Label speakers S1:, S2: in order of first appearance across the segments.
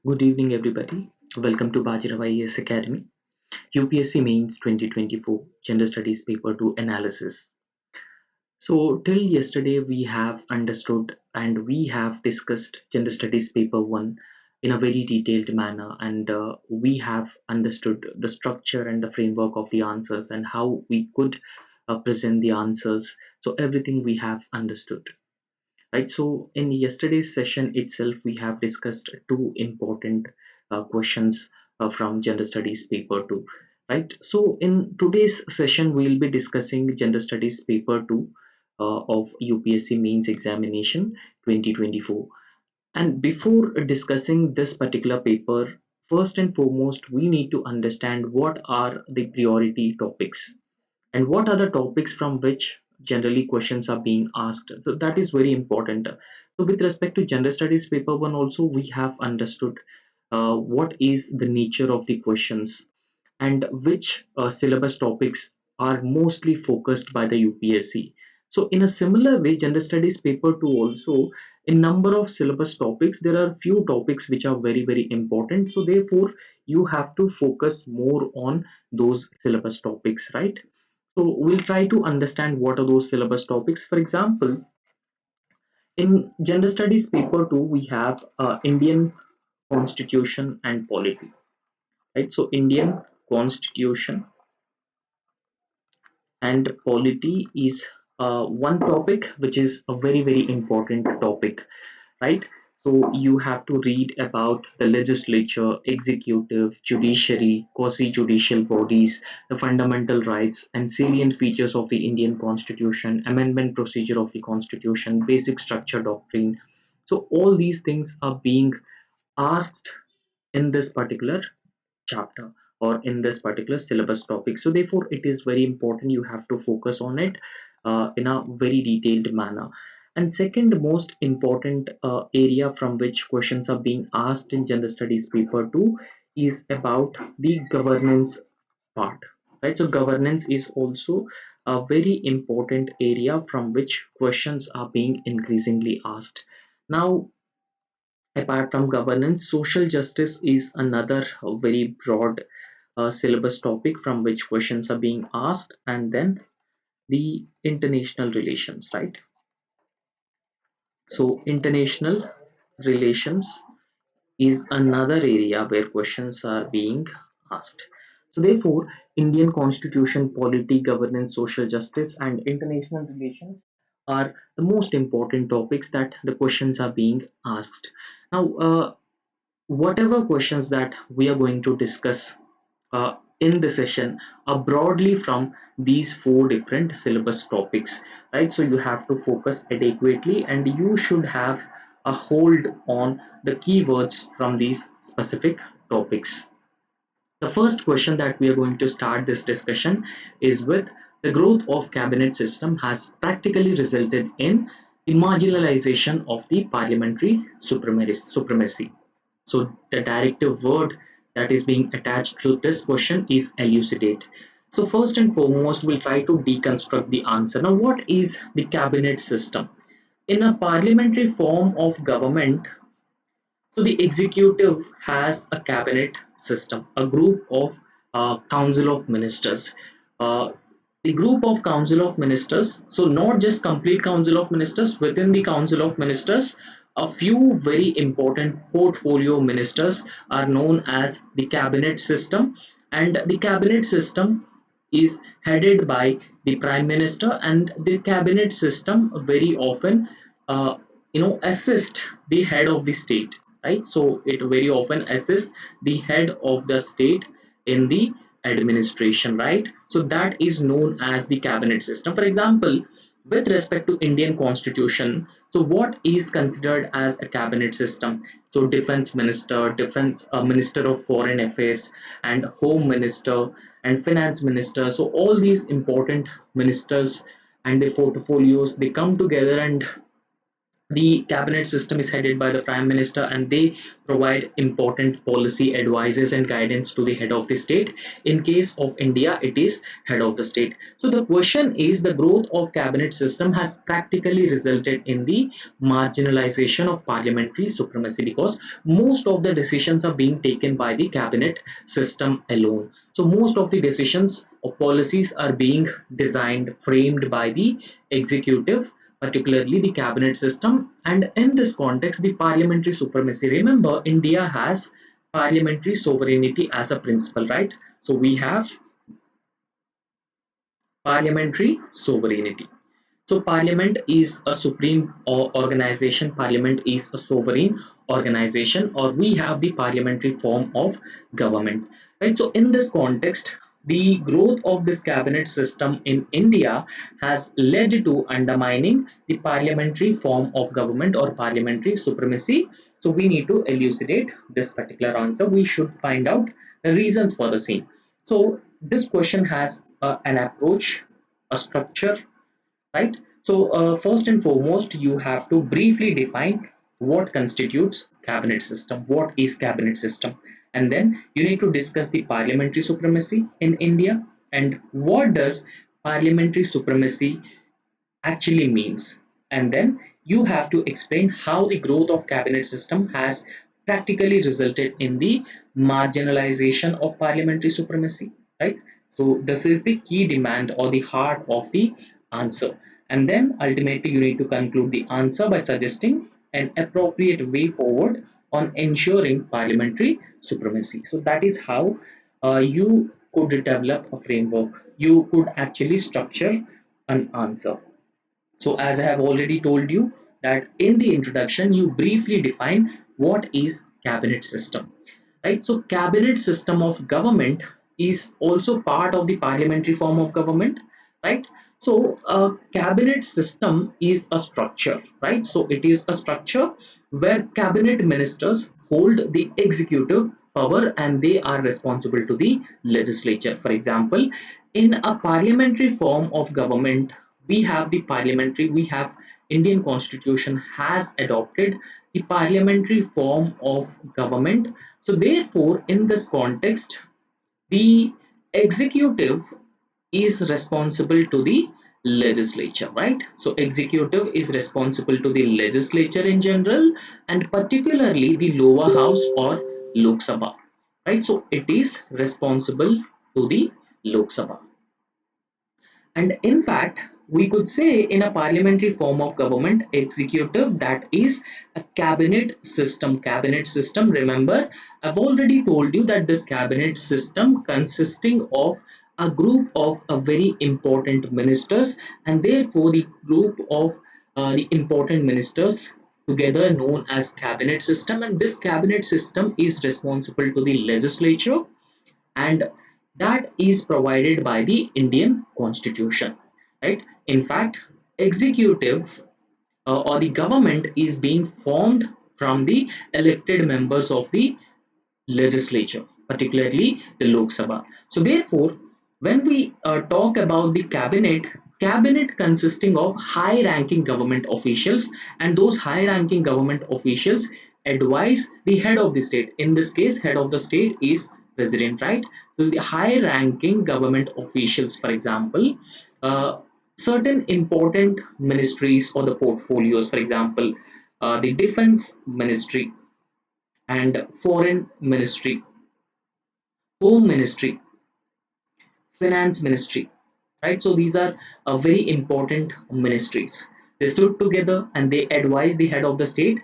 S1: Good evening, everybody. Welcome to Bajirao IAS Academy, UPSC Mains 2024 Gender Studies Paper 2 Analysis. So, till yesterday, we have understood and we have discussed Gender Studies Paper 1 in a very detailed manner, and we have understood the structure and the framework of the answers and how we could present the answers. So, everything we have understood. Right, so in yesterday's session itself, we have discussed two important questions from Gender Studies Paper 2. Right, so in today's session, we'll be discussing Gender Studies Paper 2 of UPSC Mains Examination 2024. And before discussing this particular paper, first and foremost, we need to understand what are the priority topics and what are the topics from which generally questions are being asked. So that is very important. So with respect to gender studies paper 1 also, we have understood what is the nature of the questions and which syllabus topics are mostly focused by the UPSC. So in a similar way, gender studies paper 2 also, in number of syllabus topics, there are few topics which are very important. So therefore, you have to focus more on those syllabus topics, right? So we'll try to understand what are those syllabus topics. For example, in gender studies paper 2, we have Indian constitution and polity, right? So Indian constitution and polity is one topic which is a very important topic, right? So you have to read about the legislature, executive, judiciary, quasi-judicial bodies, the fundamental rights and salient features of the Indian Constitution, amendment procedure of the Constitution, basic structure doctrine. So all these things are being asked in this particular chapter or in this particular syllabus topic. So therefore, it is very important you have to focus on it in a very detailed manner. And second most important area from which questions are being asked in gender studies paper 2 is about the governance part, right? So governance is also a very important area from which questions are being increasingly asked. Now, apart from governance, social justice is another very broad syllabus topic from which questions are being asked, and then the international relations, right? So, international relations is another area where questions are being asked. So, therefore, Indian constitution, polity, governance, social justice, and international relations are the most important topics that the questions are being asked. Now, whatever questions that we are going to discuss in the session are broadly from these four different syllabus topics, right? So you have to focus adequately and you should have a hold on the keywords from these specific topics. The first question that we are going to start this discussion is with: the growth of cabinet system has practically resulted in the marginalization of the parliamentary supremacy. So the directive word that is being attached to this question is elucidate. So first and foremost, we'll try to deconstruct the answer. Now, what is the cabinet system? In a parliamentary form of government, so the executive has a cabinet system, a group of council of ministers. The group of council of ministers, so not just complete council of ministers, within the council of ministers, a few very important portfolio ministers are known as the cabinet system, and the cabinet system is headed by the prime minister, and the cabinet system very often assist the head of the state, right? So it very often assists the head of the state in the administration, right? So that is known as the cabinet system. For example, with respect to Indian constitution, so what is considered as a cabinet system? So defense minister, defense minister of foreign affairs, and home minister, and finance minister. So all these important ministers and their portfolios, they come together and The cabinet system is headed by the prime minister, and they provide important policy advices and guidance to the head of the state. In case of India, it is head of the state. So the question is, the growth of cabinet system has practically resulted in the marginalization of parliamentary supremacy, because most of the decisions are being taken by the cabinet system alone. So most of the decisions or policies are being designed, framed by the executive, particularly the cabinet system. And in this context, the parliamentary supremacy. Remember, India has parliamentary sovereignty as a principle, right? So we have parliamentary sovereignty. So Parliament is a supreme organization. Parliament is a sovereign organization, or we have the parliamentary form of government, right? So in this context, the growth of this cabinet system in India has led to undermining the parliamentary form of government or parliamentary supremacy. So we need to elucidate this particular answer. We should find out the reasons for the same. So this question has an approach, a structure, right? So first and foremost, you have to briefly define what constitutes cabinet system, what is cabinet system, and then you need to discuss the parliamentary supremacy in India, and what does parliamentary supremacy actually means. And then you have to explain how the growth of cabinet system has practically resulted in the marginalization of parliamentary supremacy, right? So this is the key demand or the heart of the answer. And then ultimately you need to conclude the answer by suggesting an appropriate way forward on ensuring parliamentary supremacy. So that is how you could develop a framework. You could actually structure an answer. So as I have already told you that in the introduction, you briefly define what is cabinet system, right? So cabinet system of government is also part of the parliamentary form of government, right? So a cabinet system is a structure, right? So it is a structure where cabinet ministers hold the executive power and they are responsible to the legislature. For example, in a parliamentary form of government, we have Indian constitution has adopted the parliamentary form of government. So therefore, in this context, the executive is responsible to the legislature, right? So executive is responsible to the legislature in general, and particularly the lower house or Lok Sabha, right? So it is responsible to the Lok Sabha. And in fact, we could say in a parliamentary form of government, executive, that is a cabinet system. Cabinet system, remember, I've already told you that this cabinet system consisting of a group of a very important ministers, and therefore the group of the important ministers together known as cabinet system, and this cabinet system is responsible to the legislature, and that is provided by the Indian Constitution, right? In fact, executive or the government is being formed from the elected members of the legislature, particularly the Lok Sabha. So therefore, when we talk about the cabinet, cabinet consisting of high-ranking government officials, and those high-ranking government officials advise the head of the state. In this case, head of the state is president, right? So the high-ranking government officials, for example, certain important ministries or the portfolios, for example, the defense ministry and foreign ministry, home ministry, finance ministry, right? So these are very important ministries. They stood together and they advise the head of the state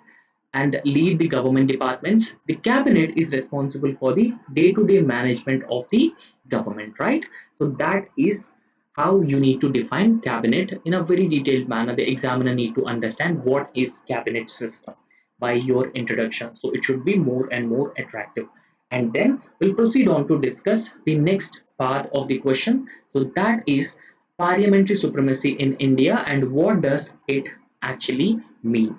S1: and lead the government departments. The cabinet is responsible for the day-to-day management of the government, right? So that is how you need to define cabinet in a very detailed manner. The examiner need to understand what is cabinet system by your introduction. So it should be more and more attractive. And then we'll proceed on to discuss the next part of the question. So that is parliamentary supremacy in India and what does it actually mean,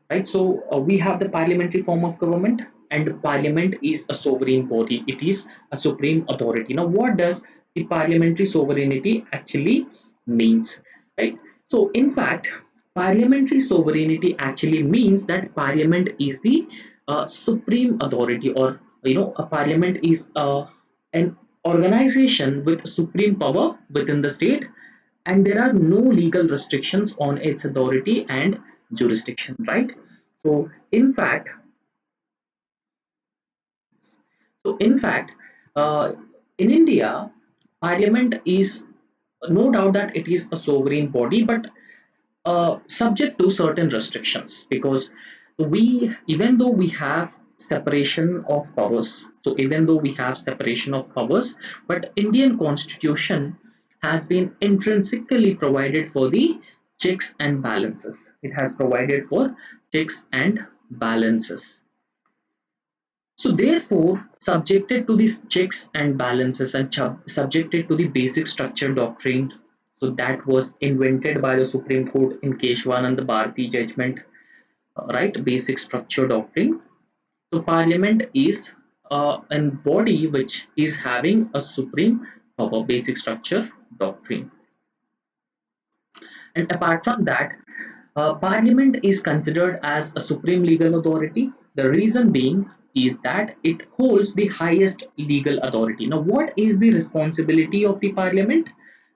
S1: right? So we have the parliamentary form of government, and parliament is a sovereign body. It is a supreme authority. Now, what does the parliamentary sovereignty actually means, right? So, in fact, Parliamentary sovereignty actually means that parliament is the supreme authority, or a parliament is an organization with supreme power within the state, and there are no legal restrictions on its authority and jurisdiction, right? So in fact, so in fact, uh, in India, parliament is no doubt that it is a sovereign body, but subject to certain restrictions, because we even though we have separation of powers, so even though we have separation of powers, but Indian constitution has been intrinsically provided for the checks and balances. It has provided for checks and balances. So therefore, subjected to these checks and balances, and subjected to the basic structure doctrine, so that was invented by the Supreme Court in Keshwanand Bharati judgment, right? Basic structure doctrine. So Parliament is a body which is having a supreme power, basic structure doctrine. And apart from that, Parliament is considered as a supreme legal authority. The reason being is that it holds the highest legal authority. Now, what is the responsibility of the Parliament?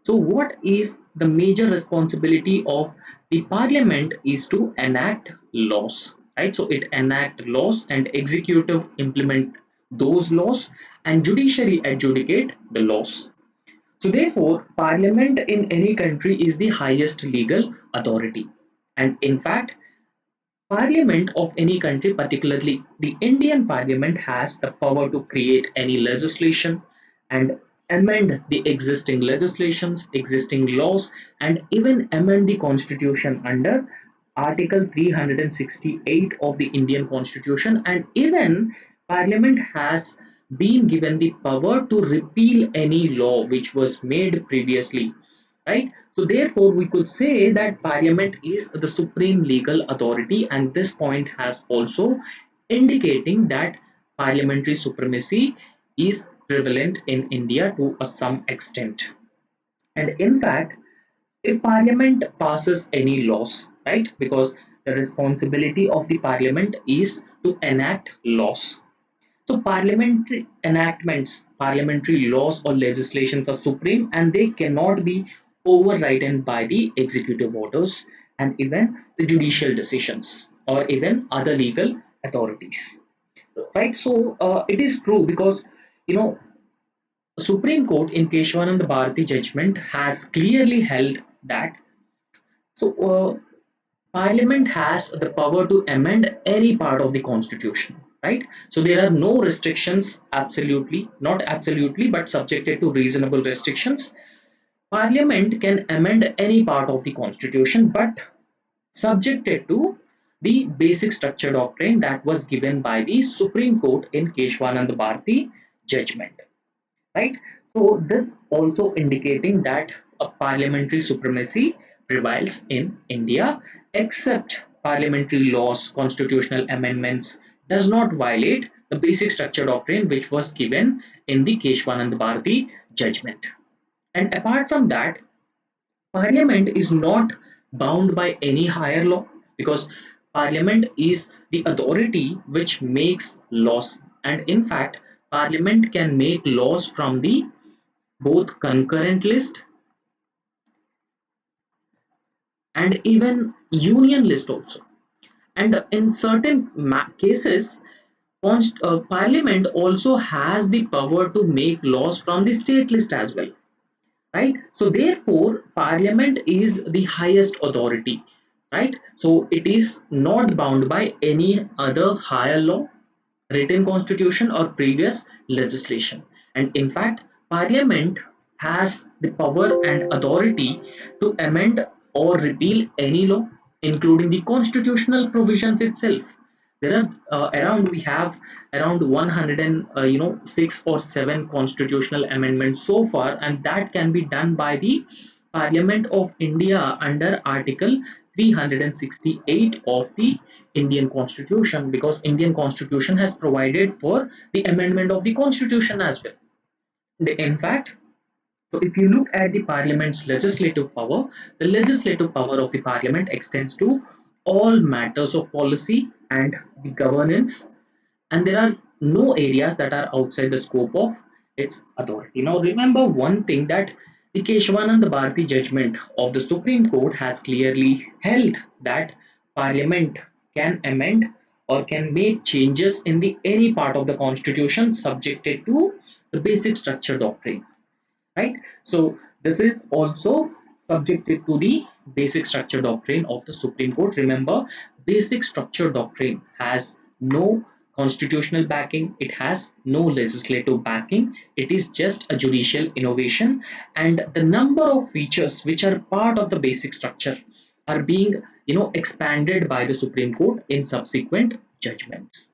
S1: So, what is the major responsibility of the Parliament is to enact laws, right? So, it enact laws, and executive implement those laws, and judiciary adjudicate the laws. So therefore, parliament in any country is the highest legal authority. And in fact, parliament of any country, particularly the Indian parliament, has the power to create any legislation and amend the existing legislations, existing laws, and even amend the constitution under Article 368 of the Indian Constitution. And even Parliament has been given the power to repeal any law which was made previously, right? So therefore we could say that Parliament is the supreme legal authority, and this point has also indicating that parliamentary supremacy is prevalent in India to some extent. And in fact, if parliament passes any laws, right, because the responsibility of the parliament is to enact laws. So parliamentary enactments, parliamentary laws or legislations are supreme, and they cannot be overridden by the executive orders and even the judicial decisions or even other legal authorities, right? So it is true, because you know Supreme Court in Keshwanand Bharati judgment has clearly held that, so Parliament has the power to amend any part of the constitution, right? So there are no restrictions, absolutely, not absolutely, but subjected to reasonable restrictions. Parliament can amend any part of the constitution, but subjected to the basic structure doctrine that was given by the Supreme Court in Keshwanand Bharati judgment, right? So this also indicating that a parliamentary supremacy prevails in India, except parliamentary laws, constitutional amendments does not violate the basic structure doctrine which was given in the Keshwanand Bharati judgment. And apart from that, parliament is not bound by any higher law, because parliament is the authority which makes laws, and in fact parliament can make laws from the both concurrent list and even union list also. And in certain cases, parliament also has the power to make laws from the state list as well, right? So therefore parliament is the highest authority, right? So it is not bound by any other higher law, written constitution, or previous legislation. And in fact, parliament has the power and authority to amend or repeal any law, including the constitutional provisions itself. There are around we have around 100 and 6 or 7 constitutional amendments so far, and that can be done by the Parliament of India under Article 368 of the Indian Constitution, because Indian Constitution has provided for the amendment of the Constitution as well. In fact, So if you look at the parliament's legislative power, the legislative power of the parliament extends to all matters of policy and the governance, and there are no areas that are outside the scope of its authority. Now, remember one thing, that the Keshavananda Bharati judgment of the Supreme Court has clearly held that Parliament can amend or can make changes in the any part of the Constitution subjected to the basic structure doctrine, right? So this is also subjected to the basic structure doctrine of the Supreme Court. Remember, basic structure doctrine has no constitutional backing, it has no legislative backing, it is just a judicial innovation, and the number of features which are part of the basic structure are being expanded by the Supreme Court in subsequent judgments.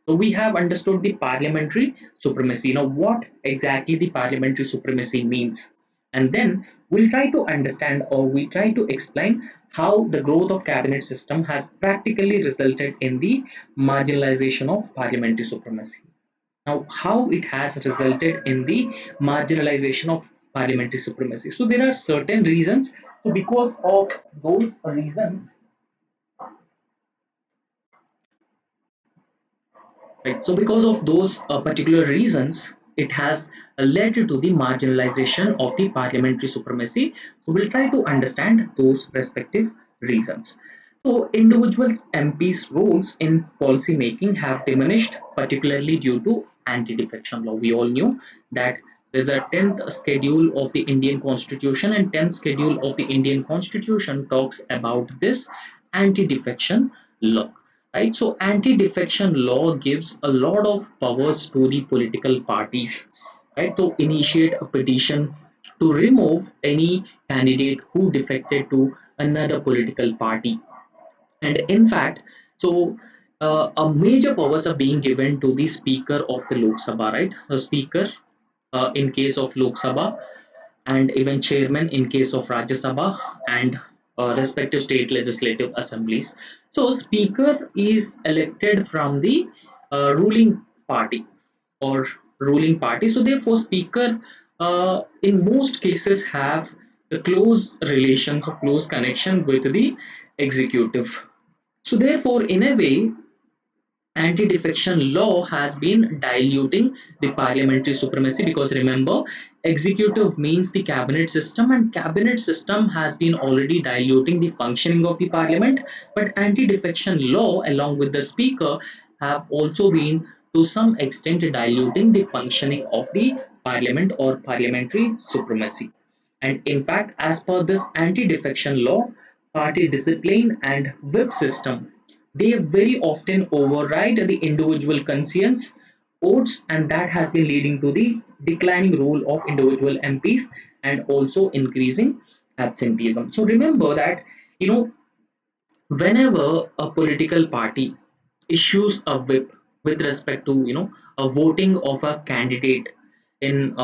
S1: So we have understood the parliamentary supremacy. Now, what exactly the parliamentary supremacy means, and then we'll try to understand, or we try to explain how the growth of cabinet system has practically resulted in the marginalization of parliamentary supremacy. Now, how it has resulted in the marginalization of parliamentary supremacy. So there are certain reasons. So because of those reasons, right? So because of those particular reasons, it has led to the marginalization of the parliamentary supremacy. So we'll try to understand those respective reasons. So individuals MPs roles in policy making have diminished, particularly due to anti-defection law. We all knew that there's a 10th schedule of the Indian Constitution, and 10th schedule of the Indian Constitution talks about this anti-defection law, right? So anti-defection law gives a lot of powers to the political parties, right, to initiate a petition to remove any candidate who defected to another political party. And in fact, so a major powers are being given to the speaker of the Lok Sabha, right? The speaker in case of Lok Sabha, and even chairman in case of Rajya Sabha, and respective state legislative assemblies. So, speaker is elected from the ruling party or ruling party. So, therefore, speaker in most cases have the close relations or close connection with the executive. So, therefore, in a way, anti-defection law has been diluting the parliamentary supremacy, because remember, executive means the cabinet system, and cabinet system has been already diluting the functioning of the parliament, but anti-defection law along with the speaker have also been to some extent diluting the functioning of the parliament or parliamentary supremacy. And in fact, as per this anti-defection law, party discipline and whip system, they very often override the individual conscience votes, and that has been leading to the declining role of individual MPs and also increasing absenteeism. So remember that, you know, whenever a political party issues a whip with respect to a voting of a candidate in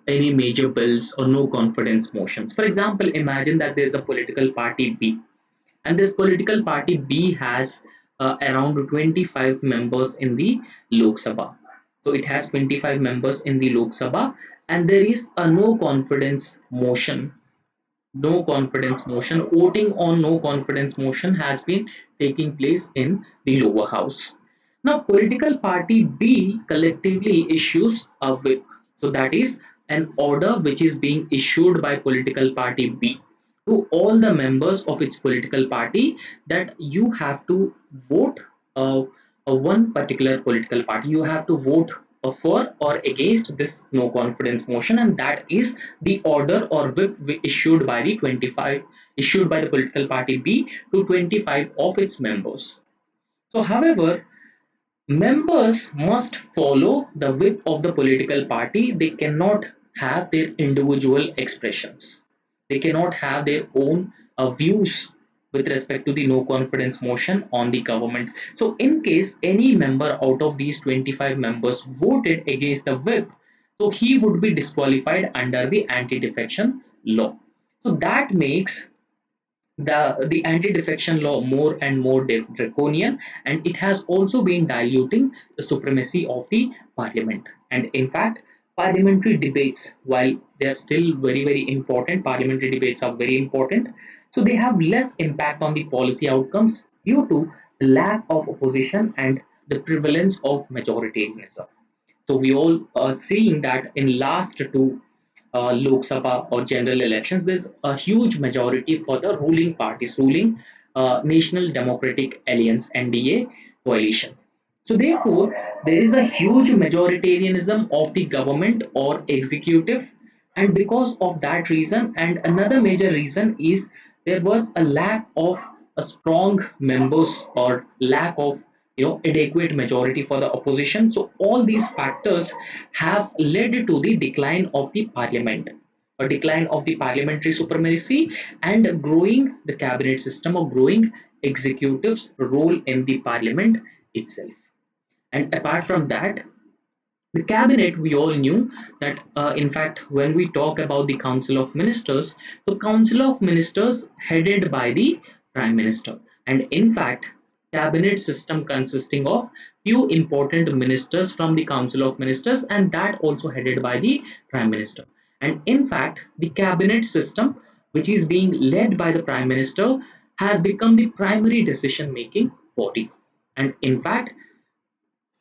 S1: any major bills or no confidence motions. For example, imagine that there's a political party B, and this political party B has around 25 members in the Lok Sabha. So it has 25 members in the Lok Sabha, and there is a no confidence motion. No confidence motion, voting on no confidence motion has been taking place in the lower house. Now, political party B collectively issues a whip. So that is an order which is being issued by political party B to all the members of its political party, that you have to vote uh, one particular political party. You have to vote for or against this no confidence motion, and that is the order or whip issued by the 25, issued by the political party B to 25 of its members. So, however, members must follow the whip of the political party. They cannot have their individual expressions. They cannot have their own views with respect to the no confidence motion on the government. So, in case any member out of these 25 members voted against the whip, so he would be disqualified under the anti-defection law. So that makes the anti-defection law more and more draconian, and it has also been diluting the supremacy of the parliament. And in fact, Parliamentary debates, while they are still very, very important, parliamentary debates are very important. So they have less impact on the policy outcomes due to the lack of opposition and the prevalence of majoritarianism. So we all are seeing that in last two Lok Sabha or general elections, there's a huge majority for the ruling parties, ruling National Democratic Alliance (NDA) coalition. So therefore, there is a huge majoritarianism of the government or executive, and because of that reason, and another major reason is there was a lack of a strong members or lack of adequate majority for the opposition. So all these factors have led to the decline of the parliament, a decline of the parliamentary supremacy, and growing the cabinet system or growing executive's role in the parliament itself. And apart from that, the cabinet, we all knew that, in fact, when we talk about the Council of Ministers, the Council of Ministers headed by the Prime Minister. And in fact, cabinet system consisting of few important ministers from the Council of Ministers, and that also headed by the Prime Minister. And in fact, the cabinet system, which is being led by the Prime Minister, has become the primary decision making body. And in fact,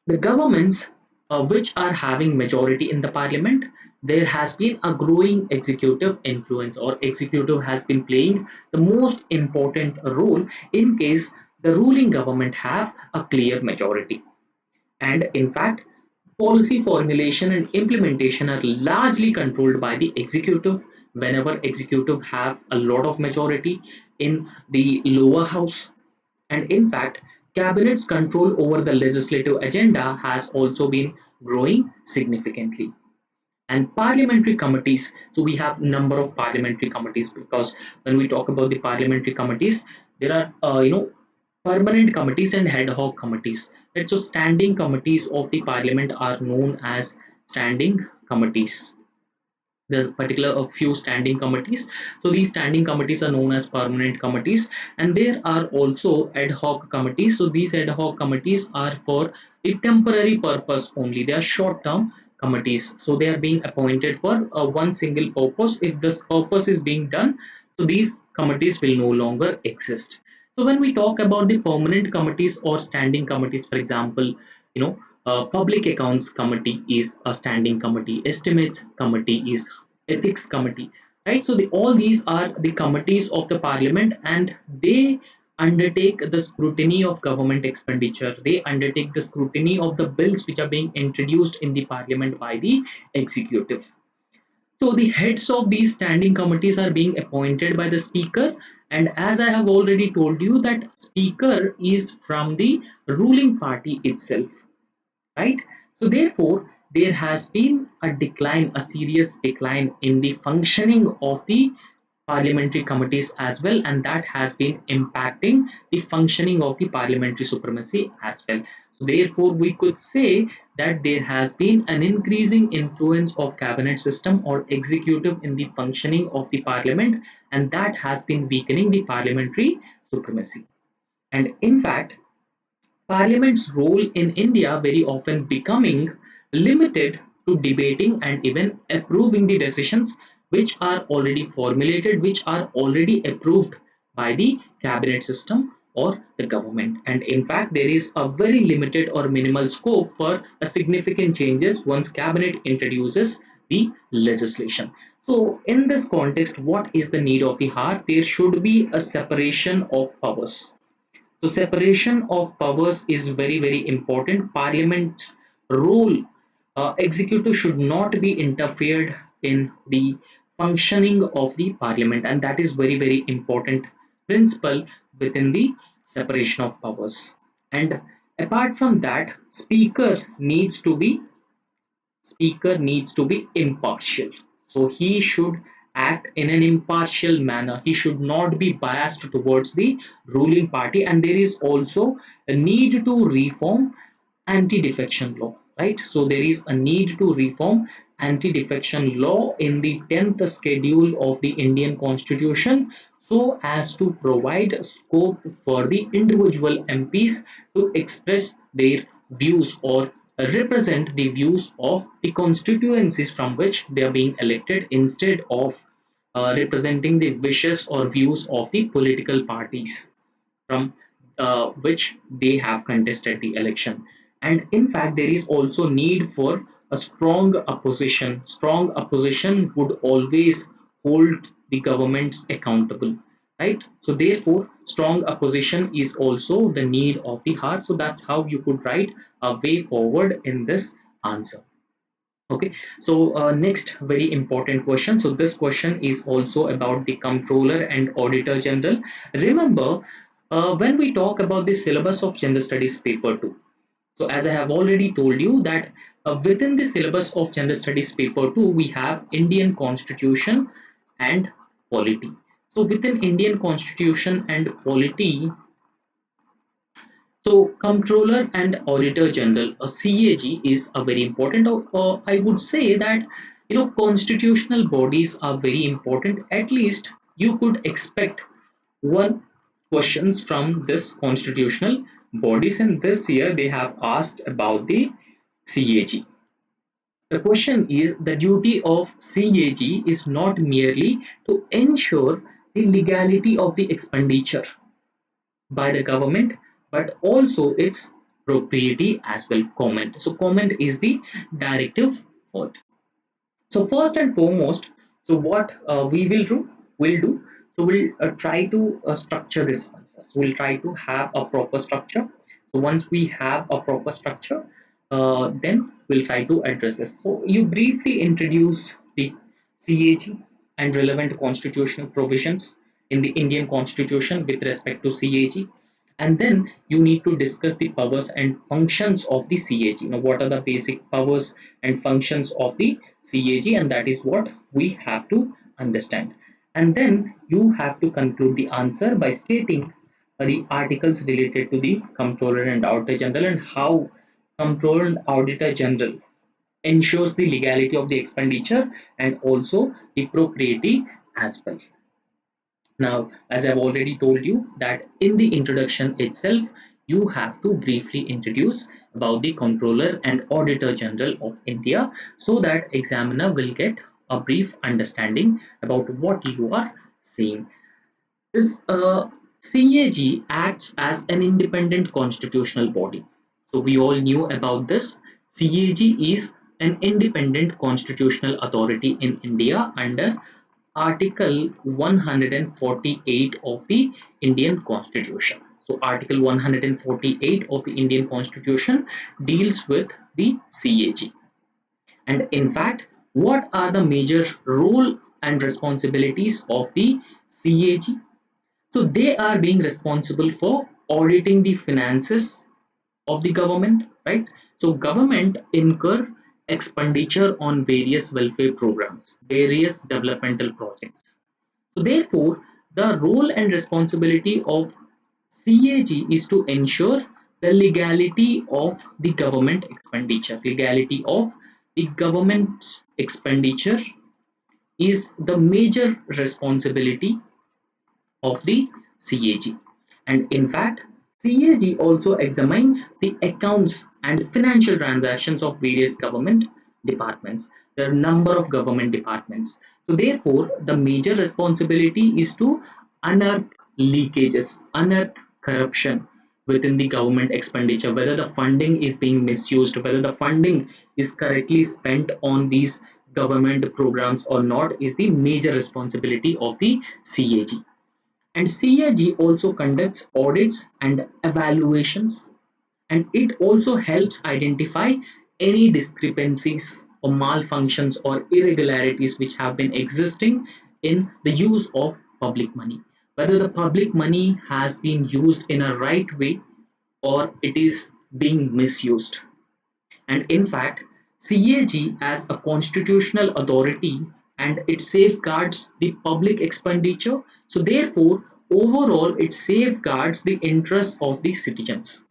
S1: the governments which are having majority in the parliament, there has been a growing executive influence, or executive has been playing the most important role in case the ruling government have a clear majority. And in fact, policy formulation and implementation are largely controlled by the executive whenever executive have a lot of majority in the lower house. And in fact, cabinet's control over the legislative agenda has also been growing significantly. And parliamentary committees, so we have number of parliamentary committees, because when we talk about the parliamentary committees, there are permanent committees and ad hoc committees. Right? So standing committees of the parliament are known as standing committees. There's particular a few standing committees. So these standing committees are known as permanent committees, and there are also ad hoc committees. So these ad hoc committees are for a temporary purpose only. They are short term committees, so they are being appointed for one single purpose. If this purpose is being done, so these committees will no longer exist. So when we talk about the permanent committees or standing committees, for example, public accounts committee is a standing committee, estimates committee is ethics committee, right? So all these are the committees of the parliament, and they undertake the scrutiny of government expenditure. They undertake the scrutiny of the bills which are being introduced in the parliament by the executive. So the heads of these standing committees are being appointed by the speaker, and as I have already told you that speaker is from the ruling party itself, right? So therefore, there has been a decline, a serious decline in the functioning of the parliamentary committees as well, and that has been impacting the functioning of the parliamentary supremacy as well. So therefore, we could say that there has been an increasing influence of cabinet system or executive in the functioning of the parliament, and that has been weakening the parliamentary supremacy. And in fact, Parliament's role in India very often becoming limited to debating and even approving the decisions which are already formulated, which are already approved by the cabinet system or the government. And in fact, there is a very limited or minimal scope for a significant changes once cabinet introduces the legislation. So in this context, what is the need of the heart? There should be a separation of powers. So separation of powers is very, very important. Parliament's role, executive should not be interfered in the functioning of the parliament, and that is very, very important principle within the separation of powers. And apart from that, speaker needs to be impartial. So he should act in an impartial manner. He should not be biased towards the ruling party. And there is also a need to reform anti-defection law, right? So there is a need to reform anti-defection law in the 10th schedule of the Indian Constitution, so as to provide scope for the individual MPs to express their views or represent the views of the constituencies from which they are being elected instead of representing the wishes or views of the political parties from which they have contested the election. And in fact, there is also need for a strong opposition. Strong opposition would always hold the governments accountable, right? So therefore, strong opposition is also the need of the heart. So that's how you could write a way forward in this answer. Okay, so next very important question. So this question is also about the Comptroller and Auditor General. Remember, when we talk about the syllabus of Gender Studies paper 2, so as I have already told you that within the syllabus of Gender Studies paper 2, we have Indian Constitution and polity. So within Indian Constitution and polity, so, Comptroller and Auditor General, a CAG, is a very important. I would say that constitutional bodies are very important. At least you could expect one questions from this constitutional bodies, and this year they have asked about the CAG. The question is the duty of CAG is not merely to ensure the legality of the expenditure by the government, but also its propriety as well. Comment. So comment is the directive word. So first and foremost, so what we'll do. So we'll try to structure this answer. So we'll try to have a proper structure. So once we have a proper structure, then we'll try to address this. So you briefly introduce the CAG and relevant constitutional provisions in the Indian Constitution with respect to CAG, and then you need to discuss the powers and functions of the CAG. What are the basic powers and functions of the CAG, and that is what we have to understand. And then you have to conclude the answer by stating the articles related to the Comptroller and Auditor General and how Comptroller and Auditor General ensures the legality of the expenditure and also the propriety as well. Now, as I've already told you that in the introduction itself, you have to briefly introduce about the Comptroller and Auditor General of India so that examiner will get a brief understanding about what you are saying. This CAG acts as an independent constitutional body. So we all knew about this. CAG is an independent constitutional authority in India under Article 148 of the Indian Constitution. So Article 148 of the Indian Constitution deals with the CAG. And in fact, what are the major role and responsibilities of the CAG? So they are being responsible for auditing the finances of the government, right? So government incur expenditure on various welfare programs, various developmental projects. So therefore, the role and responsibility of CAG is to ensure the legality of the government expenditure. Legality of the government expenditure is the major responsibility of the CAG. And in fact, CAG also examines the accounts and financial transactions of various government departments. There are a number of government departments. So therefore, the major responsibility is to unearth leakages, unearth corruption within the government expenditure, whether the funding is being misused, whether the funding is correctly spent on these government programs or not, is the major responsibility of the CAG. And CAG also conducts audits and evaluations, and it also helps identify any discrepancies or malfunctions or irregularities which have been existing in the use of public money. Whether the public money has been used in a right way or it is being misused. And in fact, CAG as a constitutional authority and it safeguards the public expenditure. So therefore, overall, it safeguards the interests of the citizens.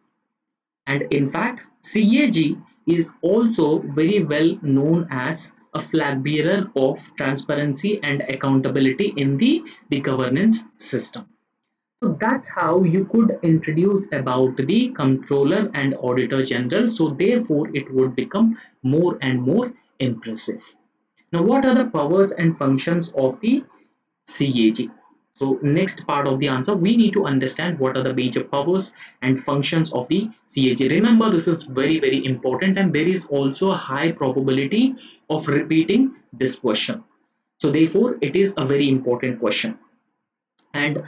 S1: And in fact, CAG is also very well known as a flag bearer of transparency and accountability in the governance system. So that's how you could introduce about the controller and auditor general. So therefore, it would become more and more impressive. Now, what are the powers and functions of the CAG? So next part of the answer, we need to understand what are the major powers and functions of the CAG. Remember, this is very, very important, and there is also a high probability of repeating this question. So therefore, it is a very important question. And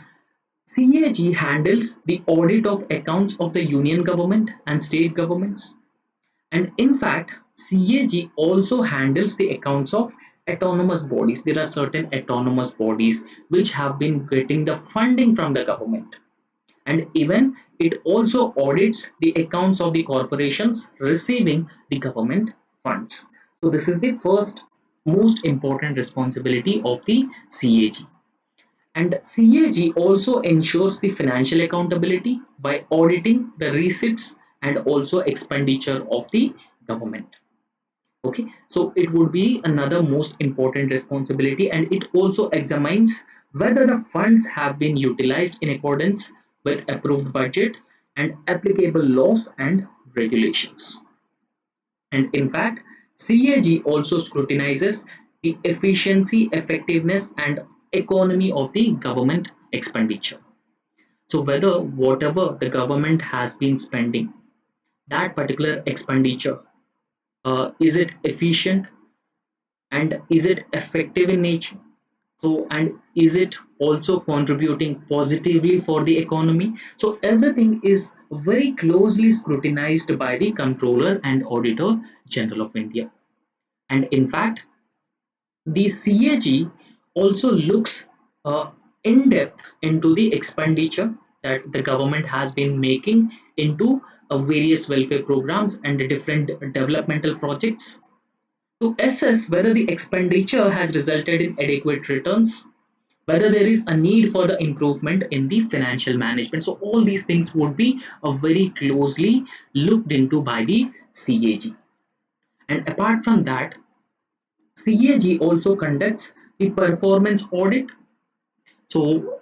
S1: CAG handles the audit of accounts of the union government and state governments. And in fact, CAG also handles the accounts of autonomous bodies. There are certain autonomous bodies which have been getting the funding from the government. And even it also audits the accounts of the corporations receiving the government funds. So this is the first most important responsibility of the CAG. And CAG also ensures the financial accountability by auditing the receipts and also expenditure of the government. Okay, so it would be another most important responsibility, and it also examines whether the funds have been utilized in accordance with approved budget and applicable laws and regulations. And in fact, CAG also scrutinizes the efficiency, effectiveness, and economy of the government expenditure. So, whether whatever the government has been spending, that particular expenditure, is it efficient and is it effective in nature? So, and is it also contributing positively for the economy? So, everything is very closely scrutinized by the Controller and Auditor General of India. And in fact, the CAG also looks in depth into the expenditure that the government has been making into various welfare programs and the different developmental projects to assess whether the expenditure has resulted in adequate returns, whether there is a need for the improvement in the financial management. So all these things would be very closely looked into by the CAG. And apart from that, CAG also conducts the performance audit. So,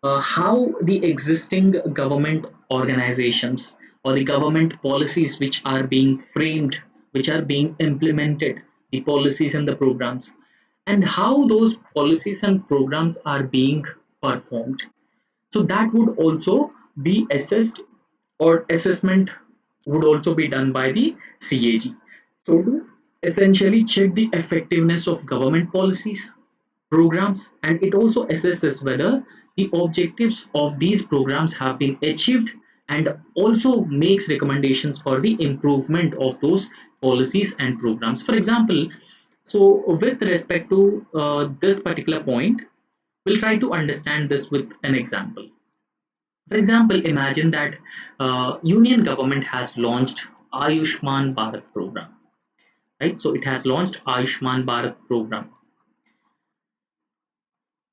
S1: how the existing government organizations or the government policies which are being framed, which are being implemented, the policies and the programs, and how those policies and programs are being performed. So that would also be assessed, or assessment would also be done by the CAG. So to essentially check the effectiveness of government policies, programs, and it also assesses whether the objectives of these programs have been achieved, and also makes recommendations for the improvement of those policies and programs. For example, so with respect to this particular point, we'll try to understand this with an example. For example, imagine that union government has launched Ayushman Bharat program, right? So it has launched Ayushman Bharat program.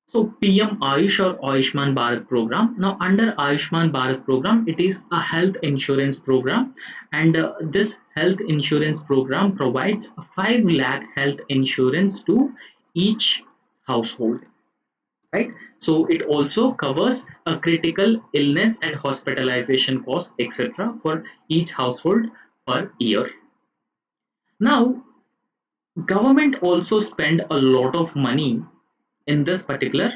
S1: So PM Ayush or Ayushman Bharat program. Now under Ayushman Bharat program, it is a health insurance program, and this health insurance program provides a 5 lakh health insurance to each household, right? So it also covers a critical illness and hospitalization cost, etc., for each household per year. Now, government also spend a lot of money in this particular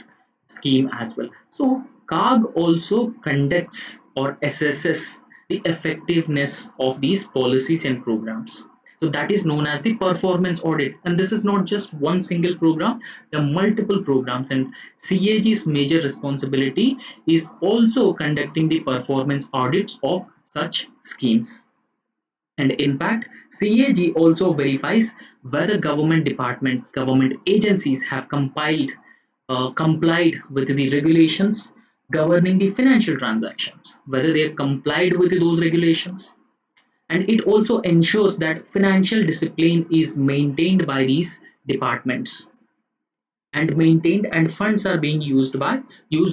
S1: scheme as well. So CAG also conducts or assesses the effectiveness of these policies and programs. So that is known as the performance audit. And this is not just one single program, there are multiple programs, and CAG's major responsibility is also conducting the performance audits of such schemes. And in fact, CAG also verifies whether government departments, government agencies have complied with the regulations governing the financial transactions, whether they have complied with those regulations. And it also ensures that financial discipline is maintained by these departments and maintained, and funds are being used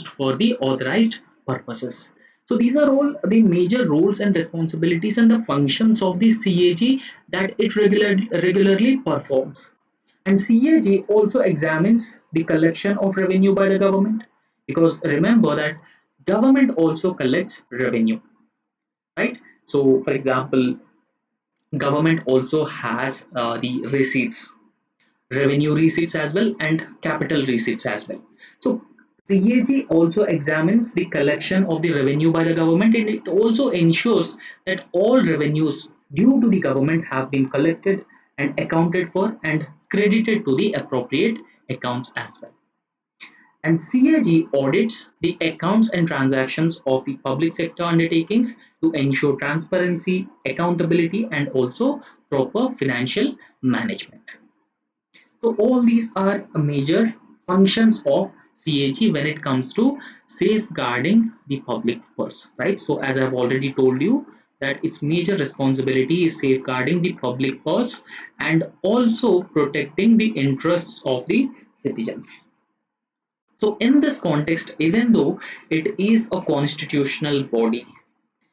S1: for the authorized purposes. So these are all the major roles and responsibilities and the functions of the CAG that it regularly performs. And CAG also examines the collection of revenue by the government, because remember that Government also collects revenue, right? So, for example, government also has the receipts, revenue receipts as well, and capital receipts as well. So CAG also examines the collection of the revenue by the government, and it also ensures that all revenues due to the government have been collected and accounted for and credited to the appropriate accounts as well. And CAG audits the accounts and transactions of the public sector undertakings to ensure transparency, accountability, and also proper financial management. So all these are major functions of CAG when it comes to safeguarding the public purse, right? So as I've already told you that its major responsibility is safeguarding the public purse and also protecting the interests of the citizens. So in this context, even though it is a constitutional body,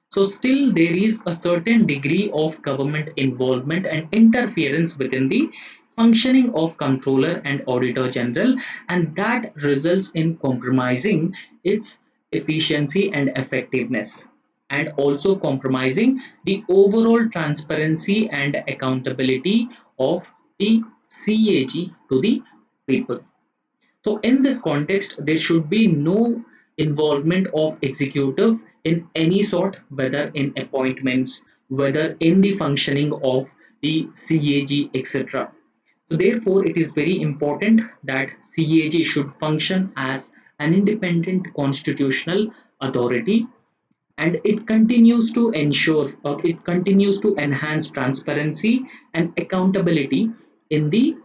S1: so still there is a certain degree of government involvement and interference within the functioning of controller and auditor general, and that results in compromising its efficiency and effectiveness, and also compromising the overall transparency and accountability of the CAG to the people. So in this context, there should be no involvement of executive in any sort, whether in appointments, whether in the functioning of the CAG, etc. So therefore, it is very important that CAG should function as an independent constitutional authority, and it continues to ensure or it continues to enhance transparency and accountability in the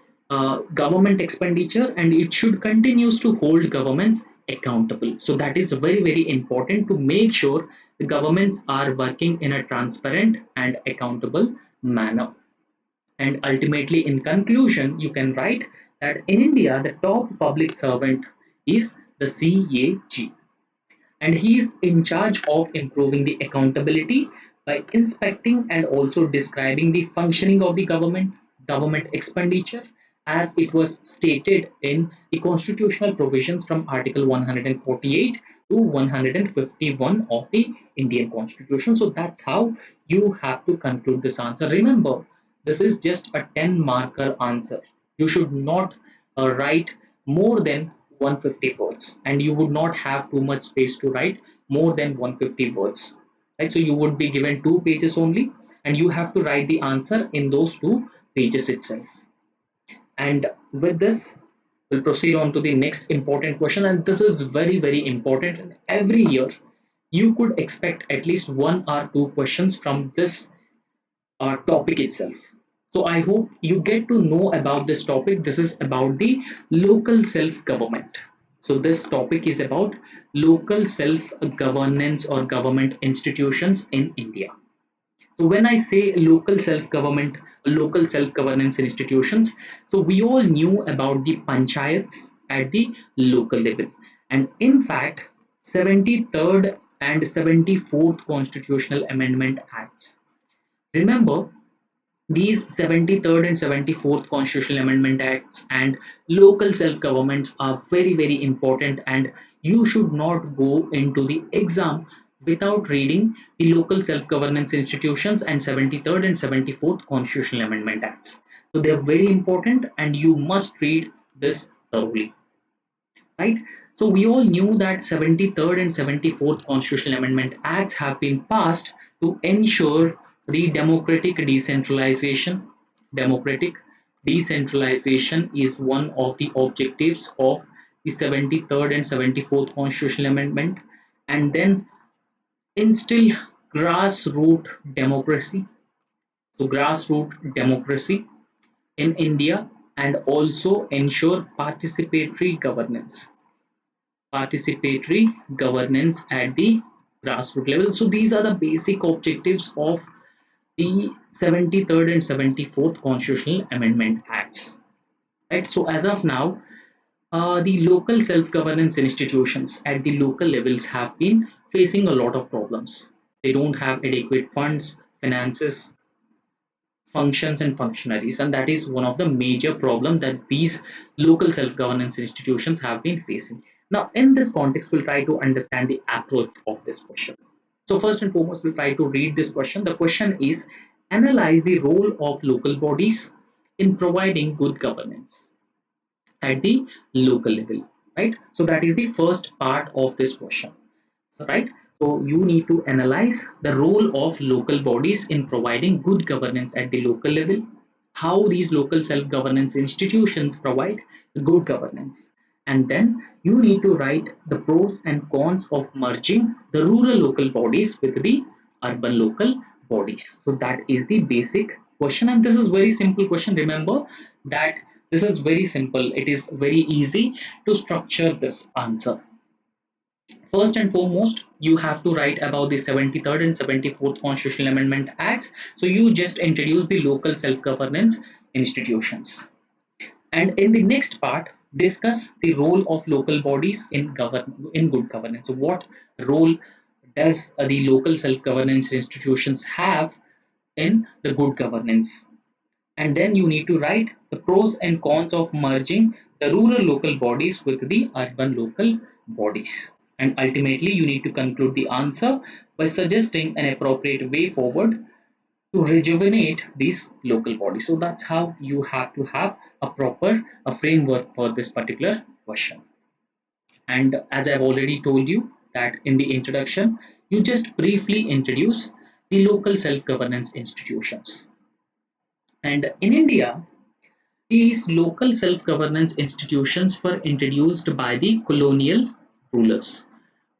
S1: government expenditure, and it should continues to hold governments accountable. So that is very important to make sure the governments are working in a transparent and accountable manner. And ultimately, in conclusion, you can write that in India the top public servant is the CAG, and he is in charge of improving the accountability by inspecting and also describing the functioning of the government expenditure, as it was stated in the constitutional provisions from article 148 to 151 of the Indian constitution. So that's how you have to conclude this answer. Remember, this is just a 10 marker answer. You should not write more than 150 words, and you would not have too much space to write more than 150 words, right? So you would be given 2 pages only, and you have to write the answer in those 2 pages itself. And with this, we'll proceed on to the next important question, and this is very important. And every year you could expect at least 1 or 2 questions from this topic itself. So I hope you get to know about this topic. This is about the local self-government. So this topic is about local self-governance or government institutions in India. So when I say local self-government, local self-governance institutions, so we all knew about the panchayats at the local level. And in fact, 73rd and 74th Constitutional Amendment Acts. Remember, these 73rd and 74th Constitutional Amendment Acts and local self-governments are very important, and you should not go into the exam without reading the local self-governance institutions and 73rd and 74th Constitutional Amendment Acts. So they are very important and you must read this thoroughly, right? So we all knew that 73rd and 74th Constitutional Amendment Acts have been passed to ensure the democratic decentralization. Democratic decentralization is one of the objectives of the 73rd and 74th Constitutional Amendment, and then instill grassroots democracy. So grassroots democracy in India, and also ensure participatory governance at the grassroots level. So these are the basic objectives of the 73rd and 74th Constitutional Amendment Acts. Right. So as of now, the local self-governance institutions at the local levels have been facing a lot of problems. They don't have adequate funds, finances, functions, and functionaries, and that is one of the major problems that these local self-governance institutions have been facing. Now, in this context, we'll try to understand the approach of this question. So, first and foremost, we'll try to read this question. The question is, analyze the role of local bodies in providing good governance at the local level, right? So that is the first part of this question. So, right, so you need to analyze the role of local bodies in providing good governance at the local level, how these local self-governance institutions provide good governance, and then you need to write the pros and cons of merging the rural local bodies with the urban local bodies. So that is the basic question, and this is very simple question. Remember that this is very simple, it is very easy to structure this answer. First and foremost, you have to write about the 73rd and 74th Constitutional Amendment Acts. So you just introduce the local self-governance institutions. And in the next part, discuss the role of local bodies in good governance. So what role does the local self-governance institutions have in the good governance? And then you need to write the pros and cons of merging the rural local bodies with the urban local bodies. And ultimately, you need to conclude the answer by suggesting an appropriate way forward to rejuvenate these local bodies. So that's how you have to have a proper a framework for this particular question. And as I've already told you that in the introduction, you just briefly introduce the local self-governance institutions. And in India, these local self-governance institutions were introduced by the colonial rulers,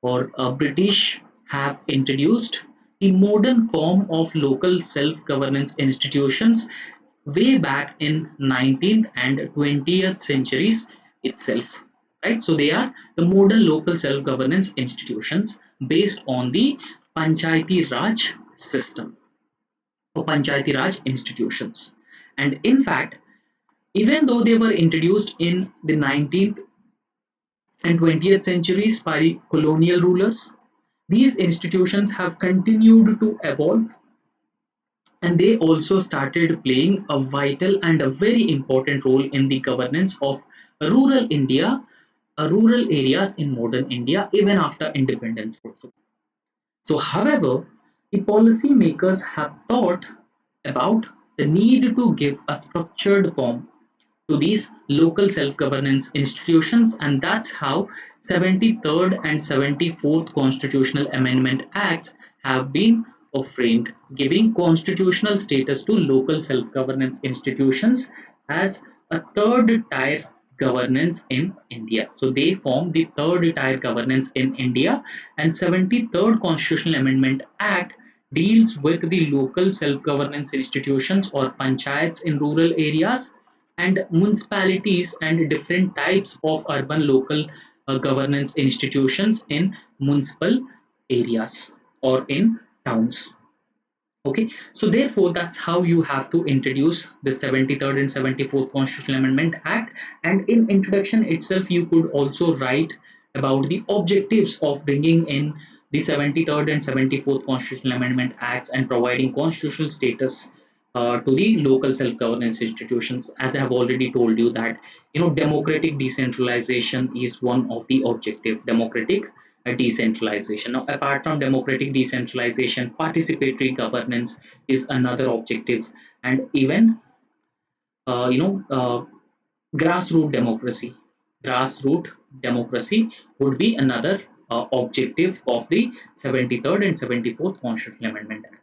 S1: or British have introduced the modern form of local self-governance institutions way back in 19th and 20th centuries itself. Right, so they are the modern local self-governance institutions based on the Panchayati Raj system or Panchayati Raj institutions. And in fact, even though they were introduced in the 19th and 20th centuries by colonial rulers, these institutions have continued to evolve, and they also started playing a vital and a very important role in the governance of rural India, rural areas in modern India, even after independence also. So, however, the policymakers have thought about the need to give a structured form to these local self-governance institutions, and that's how 73rd and 74th constitutional amendment acts have been framed, giving constitutional status to local self-governance institutions as a third tier governance in India. So they form the third tier governance in India, and 73rd constitutional amendment act deals with the local self-governance institutions or panchayats in rural areas and municipalities and different types of urban local governance institutions in municipal areas or in towns. Okay, so therefore that's how you have to introduce the 73rd and 74th Constitutional Amendment Act. And in introduction itself, you could also write about the objectives of bringing in the 73rd and 74th Constitutional Amendment Acts and providing constitutional status to the local self-governance institutions. As I have already told you that democratic decentralization is one of the objective. Democratic decentralization. Now, apart from democratic decentralization, participatory governance is another objective, and even uh, you know uh, grassroots democracy. Grassroots democracy would be another objective of the 73rd and 74th Constitutional Amendment Act.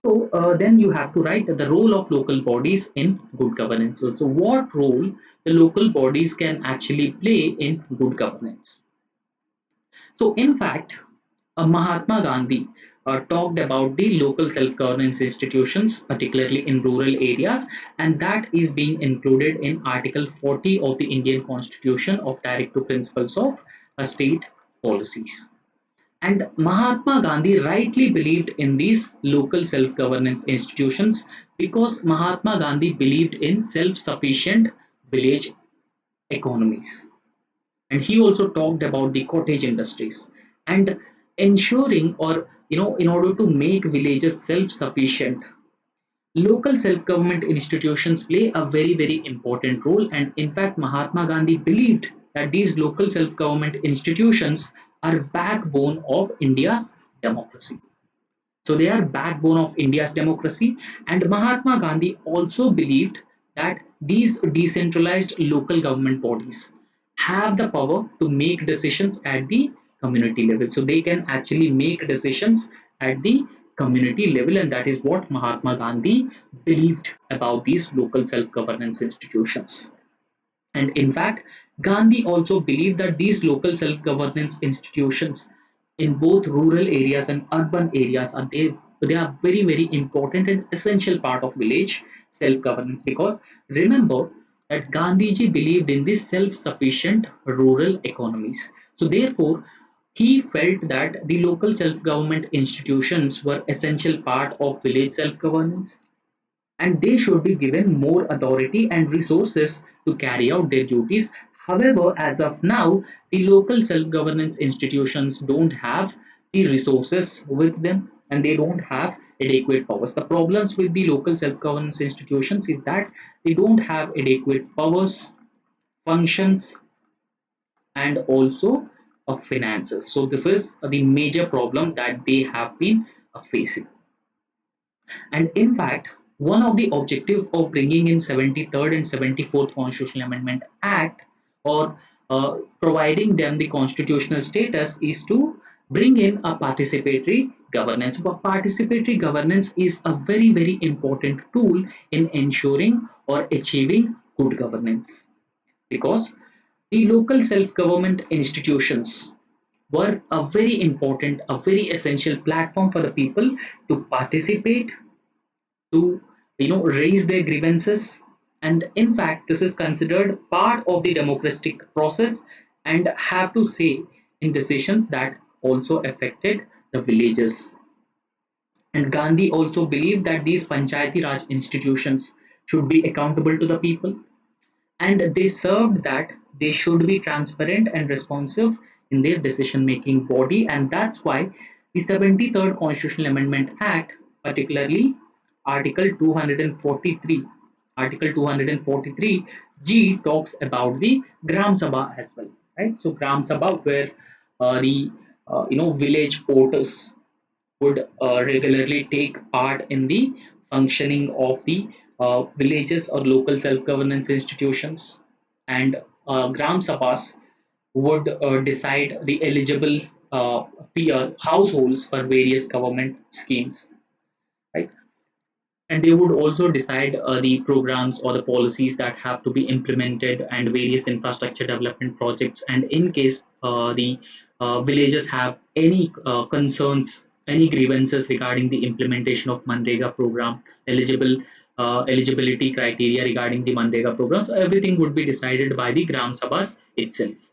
S1: So then you have to write the role of local bodies in good governance. So what role the local bodies can actually play in good governance? So, in fact, Mahatma Gandhi talked about the local self-governance institutions, particularly in rural areas, and that is being included in Article 40 of the Indian Constitution of Directive Principles of State Policies. And Mahatma Gandhi rightly believed in these local self-governance institutions because Mahatma Gandhi believed in self-sufficient village economies. And he also talked about the cottage industries and ensuring, or in order to make villages self-sufficient, local self-government institutions play a very important role. And in fact, Mahatma Gandhi believed that these local self-government institutions are backbone of India's democracy. So they are backbone of India's democracy. And Mahatma Gandhi also believed that these decentralized local government bodies have the power to make decisions at the community level. So they can actually make decisions at the community level, and that is what Mahatma Gandhi believed about these local self-governance institutions. And in fact, Gandhi also believed that these local self-governance institutions in both rural areas and urban areas they are very very important and essential part of village self-governance, because remember that Gandhiji believed in these self-sufficient rural economies. So therefore, he felt that the local self-government institutions were essential part of village self-governance, and they should be given more authority and resources to carry out their duties. However, as of now, the local self governance institutions don't have the resources with them, and they don't have adequate powers. The problems with the local self governance institutions is that they don't have adequate powers, functions, and also finances. So, this is the major problem that they have been facing. And in fact, one of the objectives of bringing in 73rd and 74th Constitutional Amendment Act, or providing them the constitutional status, is to bring in a participatory governance. But participatory governance is a very, very important tool in ensuring or achieving good governance, because the local self-government institutions were a very important, a very essential platform for the people to participate, to raise their grievances, and in fact this is considered part of the democratic process and have to say in decisions that also affected the villages. And Gandhi also believed that these panchayati raj institutions should be accountable to the people, and they served that they should be transparent and responsive in their decision making body. And that's why the 73rd Constitutional Amendment Act, particularly article 243, article 243 g, talks about the gram sabha as well, right? So gram sabha, where the village porters would regularly take part in the functioning of the villages or local self-governance institutions, and gram sabhas would decide the eligible households for various government schemes, right? And they would also decide the programs or the policies that have to be implemented and various infrastructure development projects. And in case the villages have any concerns, any grievances regarding the implementation of Manrega program, eligibility criteria regarding the Manrega program, so everything would be decided by the Gram Sabhas itself.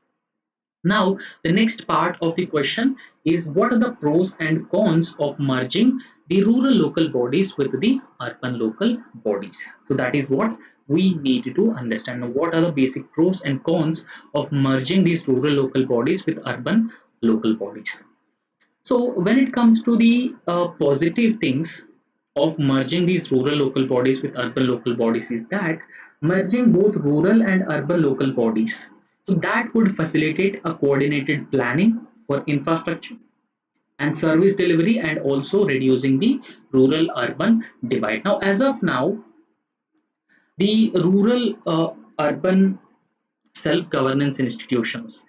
S1: Now, the next part of the question is, what are the pros and cons of merging the rural local bodies with the urban local bodies? So that is what we need to understand. Now, what are the basic pros and cons of merging these rural local bodies with urban local bodies? So when it comes to the positive things of merging these rural local bodies with urban local bodies, is that merging both rural and urban local bodies, so that would facilitate a coordinated planning for infrastructure and service delivery, and also reducing the rural urban divide. Now, as of now, the rural urban self governance institutions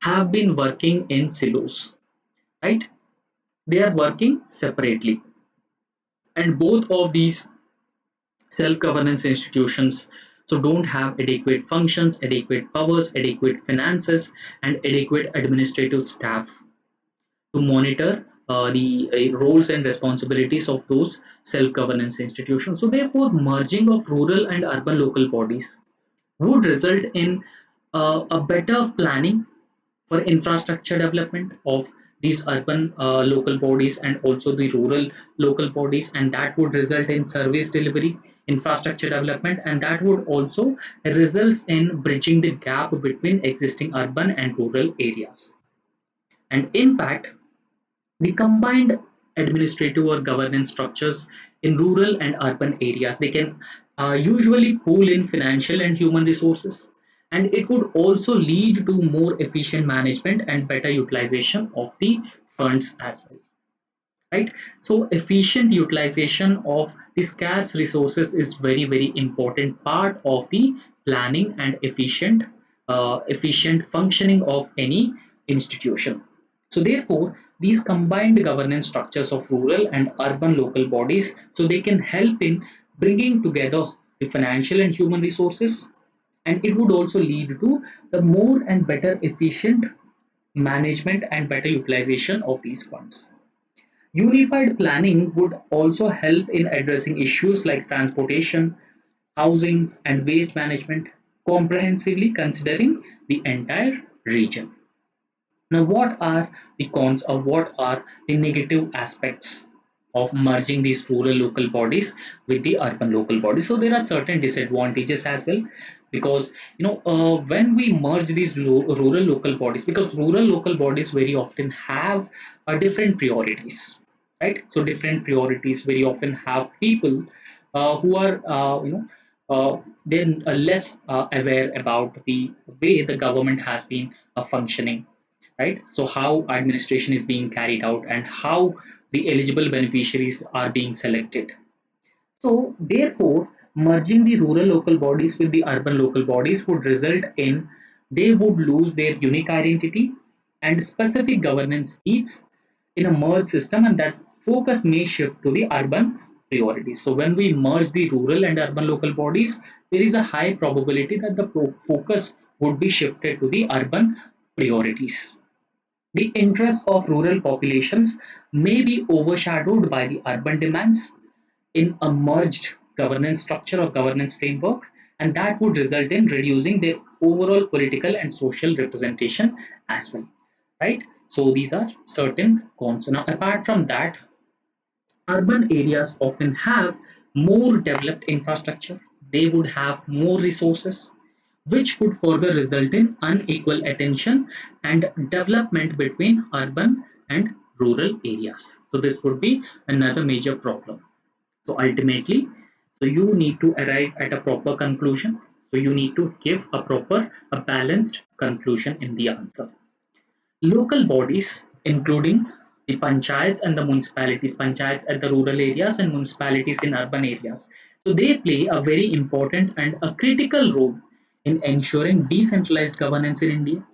S1: have been working in silos, right? They are working separately, and both of these self-governance institutions so don't have adequate functions, adequate powers, adequate finances, and adequate administrative staff to monitor the roles and responsibilities of those self-governance institutions. So therefore, merging of rural and urban local bodies would result in a better planning for infrastructure development of these urban local bodies and also the rural local bodies, and that would result in service delivery, infrastructure development, and that would also results in bridging the gap between existing urban and rural areas. And in fact, the combined administrative or governance structures in rural and urban areas, they can usually pool in financial and human resources, and it would also lead to more efficient management and better utilization of the funds as well, right? So efficient utilization of the scarce resources is very important part of the planning and efficient functioning of any institution. So therefore these combined governance structures of rural and urban local bodies, so they can help in bringing together the financial and human resources, and it would also lead to the more and better efficient management and better utilization of these funds. Unified planning would also help in addressing issues like transportation, housing, and waste management, comprehensively considering the entire region. Now, what are the cons or what are the negative aspects of merging these rural local bodies with the urban local bodies? So there are certain disadvantages as well, because when we merge these rural local bodies, because rural local bodies very often have different priorities, right? So different priorities very often have people who are they're less aware about the way the government has been functioning, right? So how administration is being carried out and how the eligible beneficiaries are being selected. So therefore, merging the rural local bodies with the urban local bodies would result in they would lose their unique identity and specific governance needs in a merged system, and that focus may shift to the urban priorities. So when we merge the rural and urban local bodies, there is a high probability that the focus would be shifted to the urban priorities. The interests of rural populations may be overshadowed by the urban demands in a merged governance structure or governance framework, and that would result in reducing their overall political and social representation as well, right? So these are certain cons. Now, apart from that, urban areas often have more developed infrastructure, they would have more resources, which could further result in unequal attention and development between urban and rural areas. So this would be another major problem. So ultimately, so you need to arrive at a proper conclusion. So you need to give a balanced conclusion in the answer. Local bodies, including the panchayats and the municipalities, panchayats at the rural areas and municipalities in urban areas. So they play a very important and a critical role in ensuring decentralized governance in India.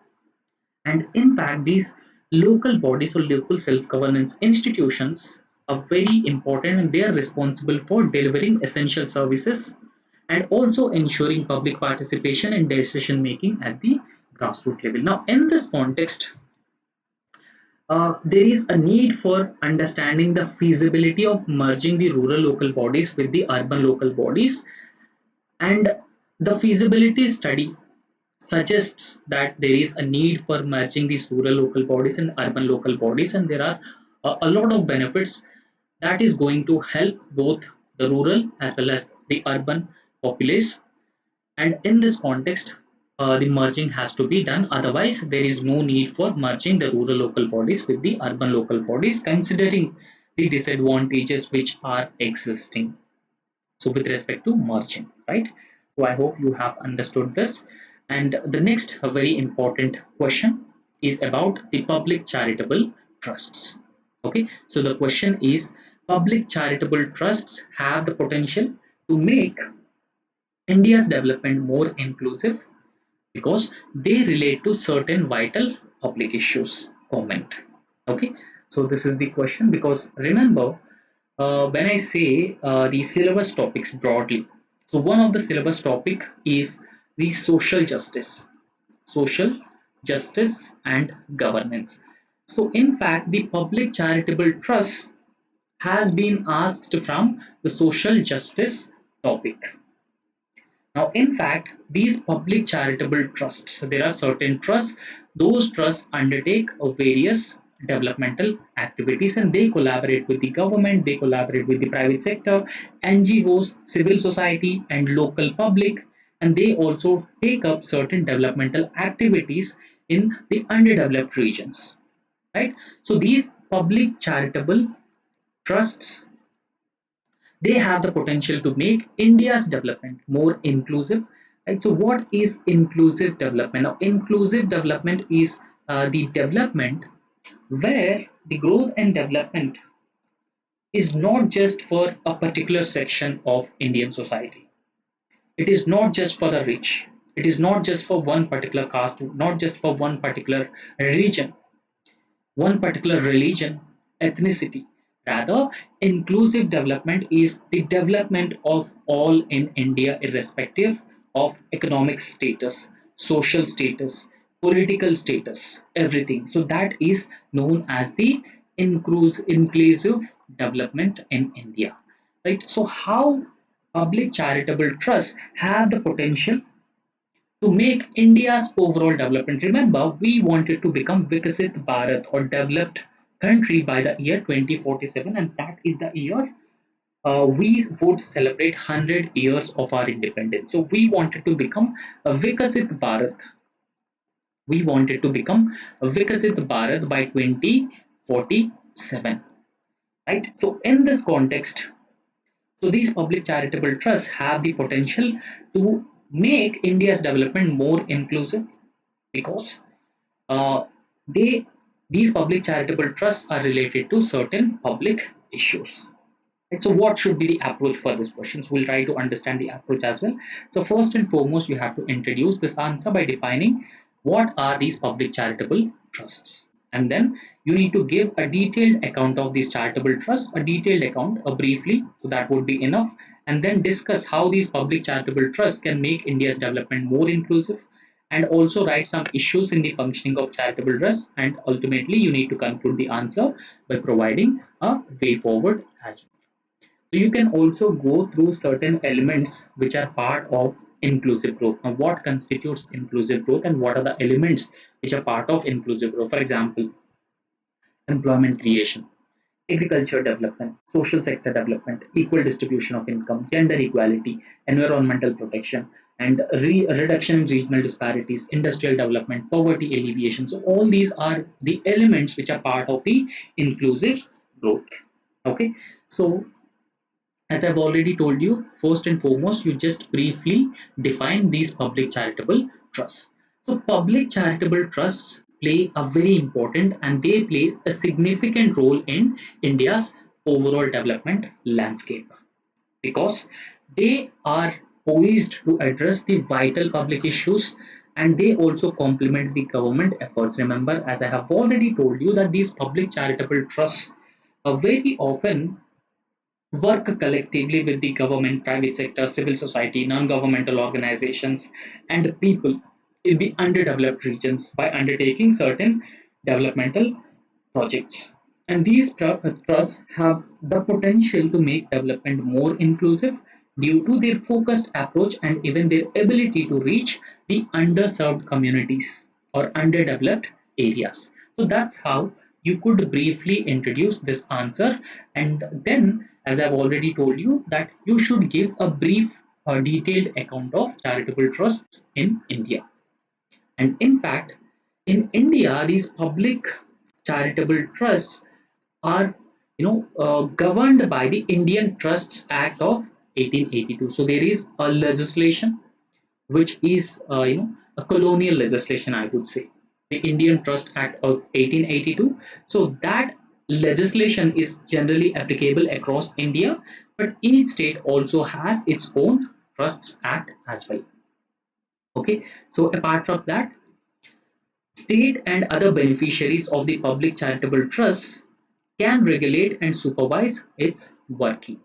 S1: And in fact, these local bodies or local self-governance institutions are very important, and they are responsible for delivering essential services and also ensuring public participation in decision making at the grassroots level. Now, in this context, there is a need for understanding the feasibility of merging the rural local bodies with the urban local bodies, and the feasibility study suggests that there is a need for merging these rural local bodies and urban local bodies, and there are a lot of benefits that is going to help both the rural as well as the urban populace. And in this context, the merging has to be done, otherwise there is no need for merging the rural local bodies with the urban local bodies, considering the disadvantages which are existing, so with respect to merging, right? So I hope you have understood this. And the next very important question is about the public charitable trusts. Okay, so the question is, public charitable trusts have the potential to make India's development more inclusive because they relate to certain vital public issues. Comment. Okay, so this is the question, because remember, when I say the syllabus topics broadly, so one of the syllabus topic is the social justice and governance. So in fact, the public charitable trust has been asked from the social justice topic. Now, in fact, these public charitable trusts, so there are certain trusts, those trusts undertake various developmental activities, and they collaborate with the government, they collaborate with the private sector, NGOs, civil society, and local public, and they also take up certain developmental activities in the underdeveloped regions, right? So these public charitable trusts, they have the potential to make India's development more inclusive Right? So what is inclusive development? Now, inclusive development is the development where the growth and development is not just for a particular section of Indian society. It is not just for the rich. It is not just for one particular caste, not just for one particular region, one particular religion, ethnicity. Rather, inclusive development is the development of all in India, irrespective of economic status, social status, political status, everything. So, that is known as the inclusive development in India. Right? So, how public charitable trusts have the potential to make India's overall development. Remember, we wanted to become Vikasit Bharat or developed country by the year 2047, and that is the year we would celebrate 100 years of our independence. So we wanted to become a Vikasit Bharat. We wanted to become a Vikasit Bharat by 2047. Right. So in this context, so these public charitable trusts have the potential to make India's development more inclusive because uh, they these public charitable trusts are related to certain public issues. Right? So what should be the approach for this question? So we'll try to understand the approach as well. So first and foremost, you have to introduce this answer by defining what are these public charitable trusts. And then you need to give a detailed account of these charitable trusts, a detailed account, briefly, so that would be enough. And then discuss how these public charitable trusts can make India's development more inclusive, and also write some issues in the functioning of charitable trusts. And ultimately, you need to conclude the answer by providing a way forward as well. So you can also go through certain elements which are part of inclusive growth. Now, what constitutes inclusive growth and what are the elements which are part of inclusive growth? For example, employment creation, agriculture development, social sector development, equal distribution of income, gender equality, environmental protection, and reduction in regional disparities, industrial development, poverty alleviation. So all these are the elements which are part of the inclusive growth. Okay, so as I've already told you, first and foremost, you just briefly define these public charitable trusts. So, public charitable trusts play a very important and they play a significant role in India's overall development landscape because they are poised to address the vital public issues and they also complement the government efforts. Remember, as I have already told you, that these public charitable trusts very often work collectively with the government, private sector, civil society, non-governmental organizations, and people in the underdeveloped regions by undertaking certain developmental projects. And these trusts have the potential to make development more inclusive due to their focused approach and even their ability to reach the underserved communities or underdeveloped areas. So that's how you could briefly introduce this answer. And then, as I've already told you, that you should give a brief or detailed account of charitable trusts in India. And in fact, in India, these public charitable trusts are governed by the Indian Trusts Act of 1882. So there is a legislation which is a colonial legislation, I would say, the Indian Trust Act of 1882. So that legislation is generally applicable across India, but each state also has its own Trusts Act as well. Okay, so apart from that, state and other beneficiaries of the public charitable trusts can regulate and supervise its working.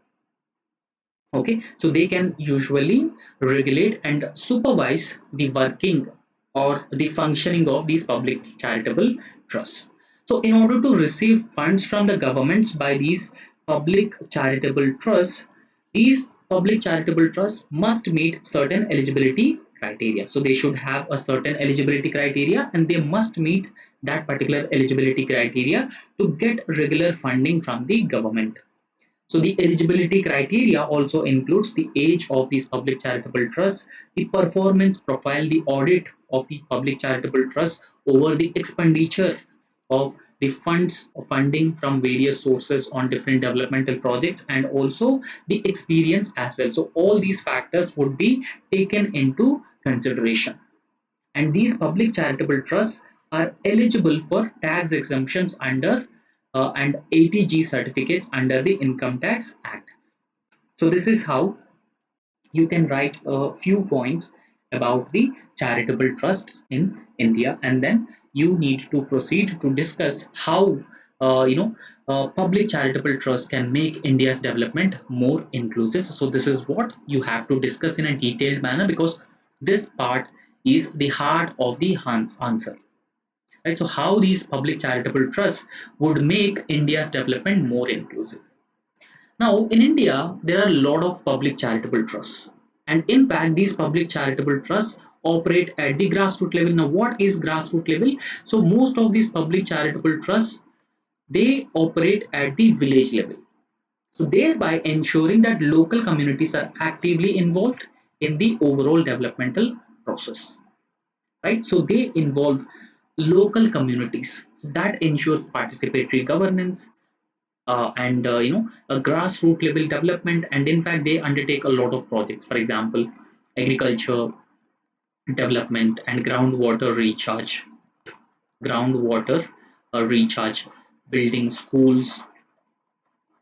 S1: Okay, so they can usually regulate and supervise the working or the functioning of these public charitable trusts. So in order to receive funds from the governments by these public charitable trusts, these public charitable trusts must meet certain eligibility criteria. So they should have a certain eligibility criteria and they must meet that particular eligibility criteria to get regular funding from the government. So the eligibility criteria also includes the age of these public charitable trusts, the performance profile, the audit of the public charitable trust over the expenditure of the funding from various sources on different developmental projects, and also the experience as well. So all these factors would be taken into consideration. And these public charitable trusts are eligible for tax exemptions under and ATG certificates under the Income Tax Act. So this is how you can write a few points about the charitable trusts in India, and then you need to proceed to discuss how public charitable trust can make India's development more inclusive. So this is what you have to discuss in a detailed manner, because this part is the heart of the answer. Right? So how these public charitable trusts would make India's development more inclusive. Now, in India, there are a lot of public charitable trusts. And in fact, these public charitable trusts operate at the grassroots level. Now, what is grassroots level? So, most of these public charitable trusts, they operate at the village level. So, thereby ensuring that local communities are actively involved in the overall developmental process. Right? So, they involve local communities. So, that ensures participatory governance, and a grassroots level development. And in fact, they undertake a lot of projects, for example, agriculture development and groundwater recharge, building schools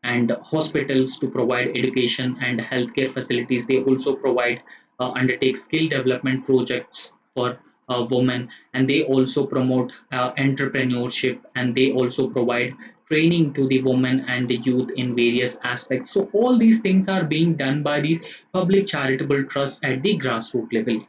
S1: and hospitals to provide education and healthcare facilities. They also provide undertake skill development projects for women, and they also promote entrepreneurship, and they also provide training to the women and the youth in various aspects. So all these things are being done by these public charitable trusts at the grassroots level.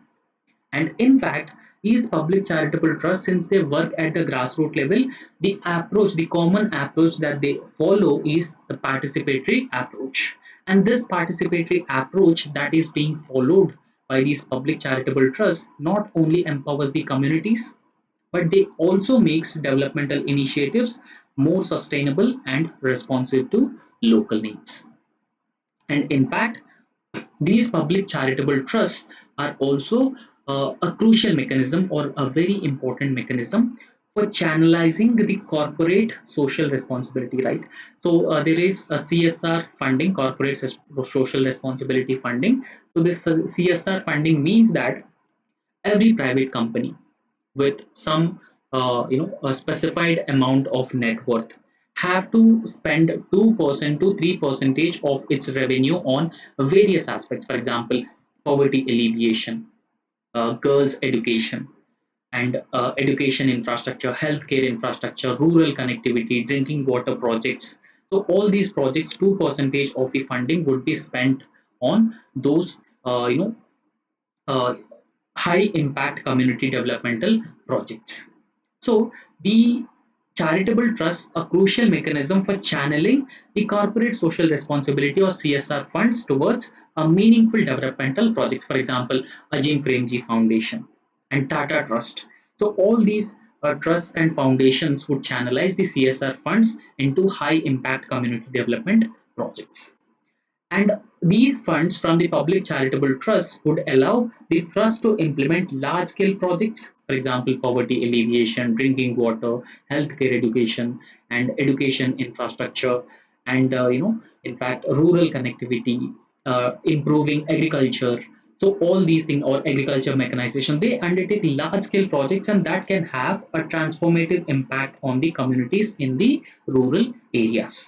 S1: And in fact, these public charitable trusts, since they work at the grassroots level, the common approach that they follow is the participatory approach. And this participatory approach that is being followed by these public charitable trusts not only empowers the communities, but they also makes developmental initiatives more sustainable and responsive to local needs. And in fact, these public charitable trusts are also a crucial mechanism, or a very important mechanism, for channelizing the corporate social responsibility, right? So there is a CSR funding, social responsibility funding. So this CSR funding means that every private company with some a specified amount of net worth have to spend 2% to 3 percentage of its revenue on various aspects. For example, poverty alleviation, girls education, and education infrastructure, healthcare infrastructure, rural connectivity, drinking water projects. So all these projects, 2 percentage of the funding would be spent on those uh, high impact community developmental projects. So the charitable trust, a crucial mechanism for channeling the corporate social responsibility or CSR funds towards a meaningful developmental projects. For example, Ajim Premji Foundation and Tata Trust. So all these trusts and foundations would channelize the CSR funds into high impact community development projects. And these funds from the public charitable trusts would allow the trust to implement large scale projects, for example, poverty alleviation, drinking water, healthcare education, and education infrastructure, and in fact, rural connectivity, improving agriculture. So all these things, or agriculture mechanization, they undertake large scale projects, and that can have a transformative impact on the communities in the rural areas.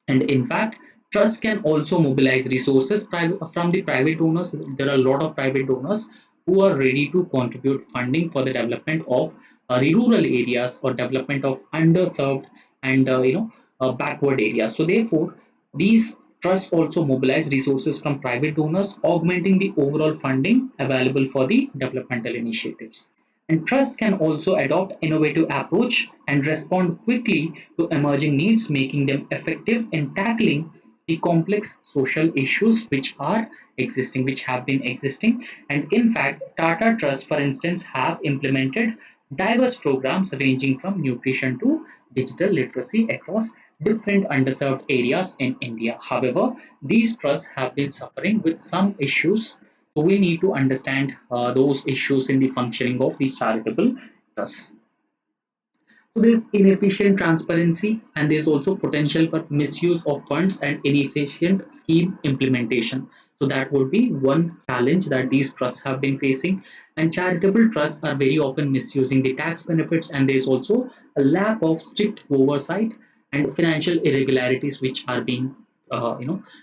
S1: And in fact, trust can also mobilize resources from the private donors. There are a lot of private donors who are ready to contribute funding for the development of the rural areas, or development of underserved and backward areas. So therefore, these trusts also mobilize resources from private donors, augmenting the overall funding available for the developmental initiatives. And trusts can also adopt innovative approach and respond quickly to emerging needs, making them effective in tackling the complex social issues which have been existing. And in fact, Tata Trust, for instance, have implemented diverse programs ranging from nutrition to digital literacy across different underserved areas in India. However, these trusts have been suffering with some issues, so we need to understand those issues in the functioning of these charitable trusts. So there's inefficient transparency, and there's also potential for misuse of funds and inefficient scheme implementation. So that would be one challenge that these trusts have been facing. And charitable trusts are very often misusing the tax benefits, and there's also a lack of strict oversight and financial irregularities which are being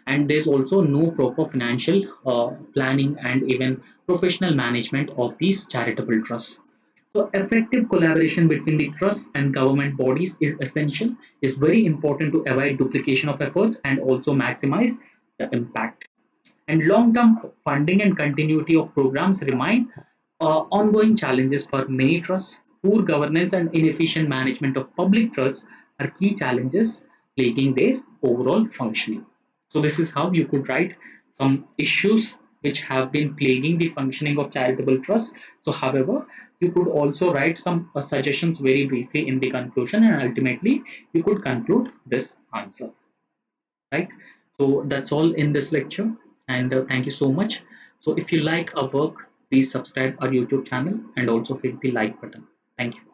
S1: and there's also no proper financial planning and even professional management of these charitable trusts. So effective collaboration between the trust and government bodies is essential, is very important to avoid duplication of efforts and also maximize the impact. And long-term funding and continuity of programs remain ongoing challenges for many trusts. Poor governance and inefficient management of public trusts are key challenges plaguing their overall functioning. So this is how you could write some issues which have been plaguing the functioning of charitable trusts. So however, you could also write some suggestions very briefly in the conclusion, and ultimately you could conclude this answer, right? So that's all in this lecture, and thank you so much. So if you like our work, please subscribe our YouTube channel and also hit the like button. Thank you.